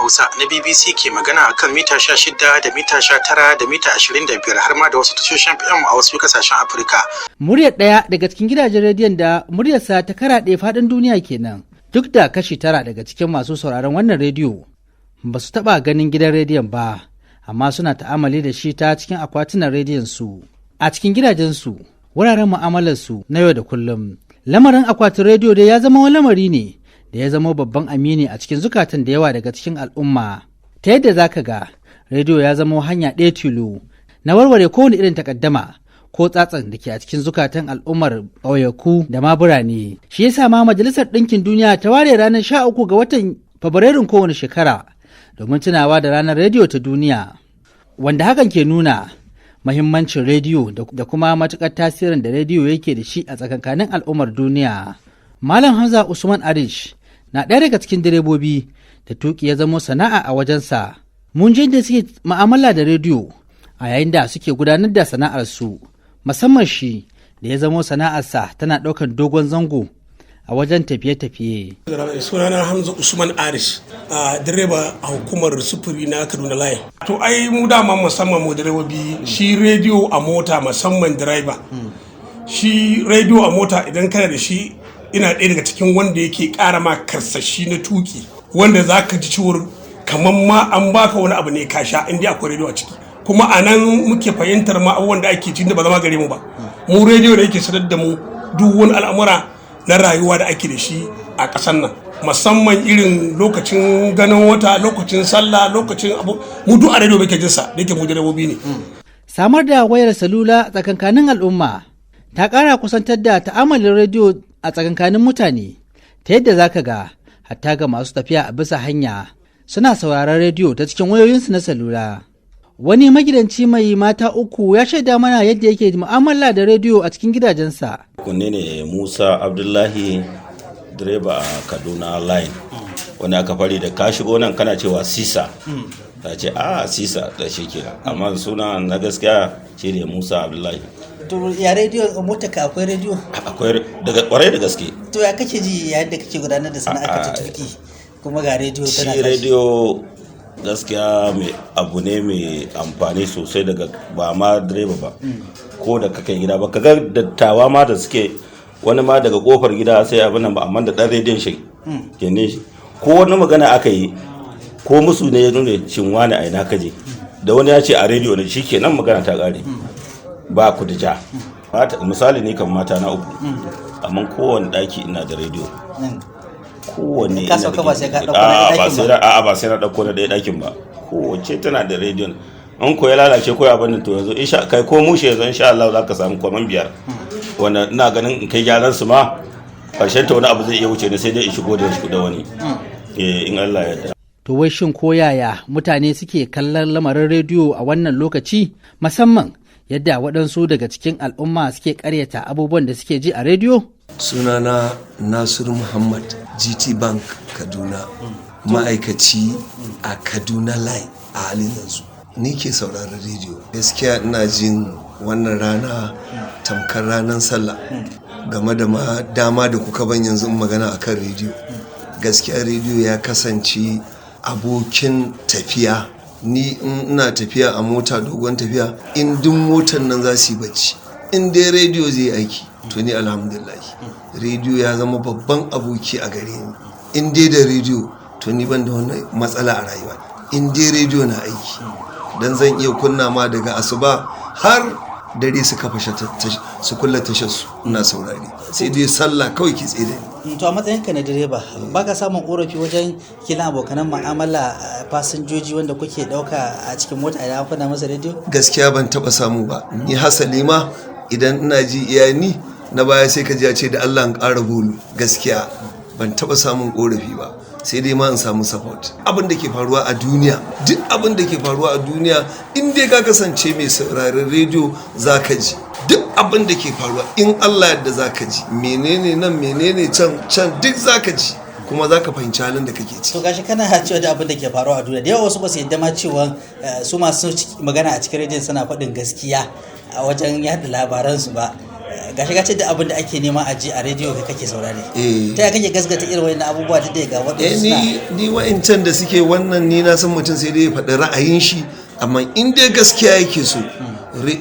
Hausa na BBC ke magana akan mita 16 da mita 19 da mita 25 har ma da wasu tashoshin FM a wasu kasashen Afirka. Muryar ɗaya daga cikin gidajen rediyon da muryarsa ta karaɗe faɗin duniya kenan. Duk da kashi 9 daga cikin masu sauraron wannan rediyo ba su taɓa ganin gidan rediyon ba, amma suna ta'amali da shi ta cikin akwatunan rediyon su, a cikin gidajensu, wuraren mu'amalarsu na yau da kullum. Lamarin akwatin rediyo dai ya zama wani lamari ne da ya zama babban amini a cikin zukatan da yawa daga cikin al'umma. Ta yadda za ka ga rediyo ya zama hanya ɗaya tilo na warware kowane irin takaddama ko tsatsan da ke a cikin zukatan al'ummar ƙauyaku da ma birane. Shi yasa ma Majalisar Ɗinkin Duniya ta ware ranar 13 ga watan Fabrairun kowane shekara domin tunawa da ranar rediyo ta duniya, wanda hakan ke nuna mahimmancin rediyo da kuma matuƙar tasirin da rediyo yake da shi a tsakankanin al'ummar duniya. Malam Hamza Usman Arish na ɗaya daga cikin direbobi da tuƙi ya zamo sana'a a wajensa. Mun je da suke ma'amala da rediyo a yayin da suke gudanar da sana'arsu, musamman shi da ya zamo sana'arsa tana ɗaukar dogon zango a wajen tafiye-tafiye. Sunana Hamza Usman Arish, direba a hukumar sufuri na Kaduna Line. To ai mu dama musamman mu direbobi shi rediyo a mota, musamman direba. Shi rediyo a mota idan kana da shi ina ɗaya daga cikin wanda yake ƙara ma karsashi na tuki, wanda za ka ji ciwon kamar ma an baka wani abu ne ka sha inda akwai rediyo a ciki. Kuma a nan muke fahimtar ma abubuwan da ake cikin da ba zama gare mu ba. Mu rediyo da yake sanar da mu duk wani al'amura na rayuwa da ake da shi a ƙasar nan, musamman irin lokacin ganin wata, lokacin sallah, lokacin abu, mu duk a rediyo muke jinsa da yake mu direbobi ne. Samar da wayar salula tsakankanin al'umma ta ƙara kusantar da ta'amalin rediyo a tsakankanin mutane, ta yadda za ka ga hatta ga masu tafiya a bisa hanya suna sauraron rediyo ta cikin wayoyinsu na salula. Wani magidanci mai mata 3 ya shaida mana yadda yake mu'amala da rediyo a cikin gidajensa. Kunne ne Musa Abdullahi, direba a Kaduna Line, wani aka fari da ka shigo nan kana cewa Sisa, ta ce Sisa da shi kenan, amma suna na gaskiya shi ne Musa Abdullahi. To ya rediyo mota ka akwai rediyo? Akwai daga kwarai da gaske. To ya kake ji yayin da kake gudanar da sana'ar ta tuki kuma ga rediyo tana shi rediyo gaskiya mai abu ne mai amfani sosai daga ba ma direba ba, ko da kake gida ba kaga dattawa ma da suke wani ma daga kofar gida sai abin nan ba, amma da dan rediyon shi kenan shi ko wani magana aka yi ko musu ne ya nuna cin wani a ina kaje da wani ya ce a rediyo ne shikenan magana ta kare, ba ku da ja. Misali ne kan mata na 3, amma kowane daki ina da rediyo, kowanne ina da ba sai ka dauko na ɗakin ba. Ba sai na dauko na ɗaya ɗakin ba, kowace tana da rediyon. An ko ya lalace ko ya bani to yanzu kai ko mushe yanzu insha Allah za ka samu kwaman 5 wanda ina ganin in kai gyaran su ma karshen ta wani abu zai iya wuce ne sai dai in shigo da shi da wani in Allah ya yarda. To wai shin ko yaya mutane suke kallon lamarin rediyo a wannan lokaci, musamman yadda waɗansu daga cikin al'umma suke ƙaryata abubuwan da suke ji a rediyo? Sunana Nasiru Muhammad, GT Bank Kaduna, ma'aikaci a Kaduna Line a halin yanzu. Ni ke sauraron rediyo. Gaskiya ina jin wannan rana tamkar ranar sallah game da dama da kuka ban yanzu magana akan rediyo. Gaskiya rediyo ya kasance abokin tafiya. Ni ina tafiya a mota, dogon tafiya, in duk motar nan za su yi bacci, in dai rediyo zai aiki to ni alhamdulillah rediyo ya zama babban aboki a gare ni. In dai da rediyo to ni ban da wani matsala a rayuwa, in dai rediyo na aiki dan zan iya kunna ma daga asuba har dare su kafa su kulla tashar su ina saurari, sai dai sallah kawai ki tsere. To a matsayinka na direba ba ka samun korafi wajen kila abokanan mu'amala fasinjoji wanda kuke dauka a cikin mota idan an kunna masa rediyo? Gaskiya ban taba samu ba, ni hasali ma idan ina ji iyani na baya sai ka ji a ce da Allah an ƙara bolu. Gaskiya ban taba samun korafi ba, sai dai ma in samu support. Abin da ke faruwa a duniya, duk abin da ke faruwa a duniya, in dai ka kasance mai sauraron rediyo za ka ji duk abin da ke faruwa, in Allah yadda za ka ji menene nan menene can duk za ka ji, kuma za ka fahimci halin da kake ci. To gashi kana cewa da abin da ke faruwa a duniya, da yawa wasu ba su yadda ma cewa su masu magana a cikin rediyon suna faɗin gaskiya a wajen yada labaransu ba. gashi ka ce da abin da ake nema a ji a rediyo kai kake saurare Eh. ta yaya kake gaskata irin wannan abubuwa da ga waɗansu suna ni wa'incan da suke wannan ni na san mutum sai dai ya faɗi ra'ayin shi amma in dai gaskiya yake so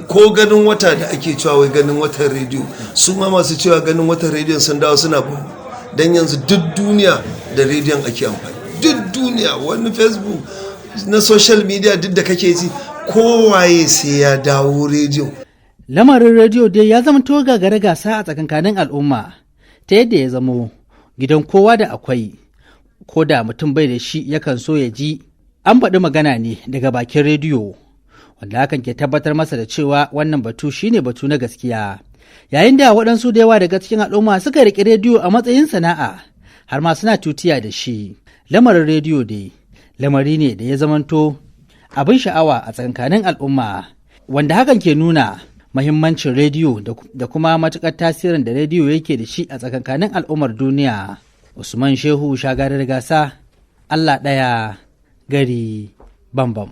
ko ganin wata da ake cewa wai ganin watan rediyo su ma masu cewa ganin watan rediyon sun dawo suna bin dan yanzu duk duniya da rediyon ake amfani duk duniya wani facebook na social media duk da kake ji kowaye sai ya dawo rediyo. Lamarin rediyo dai ya zama to gagara gasa a tsakankanin al'umma ta yadda ya zamo gidan kowa da akwai ko da mutum bai da shi yakan so ya ji an faɗi magana ne daga bakin rediyo wanda hakan ke tabbatar masa da cewa wannan batu shine batu na gaskiya yayin da waɗansu da yawa daga cikin al'umma suka riƙe rediyo a matsayin sana'a har ma suna tutiya da shi. Lamarin rediyo dai lamari ne da ya zamanto abin sha'awa a tsakankanin al'umma wanda hakan ke nuna mahimmancin rediyo da kuma matuƙar tasirin da rediyo yake da shi a tsakankanin al'ummar duniya. Usman Shehu Shagarar Gasa, Allah ɗaya gari bambam.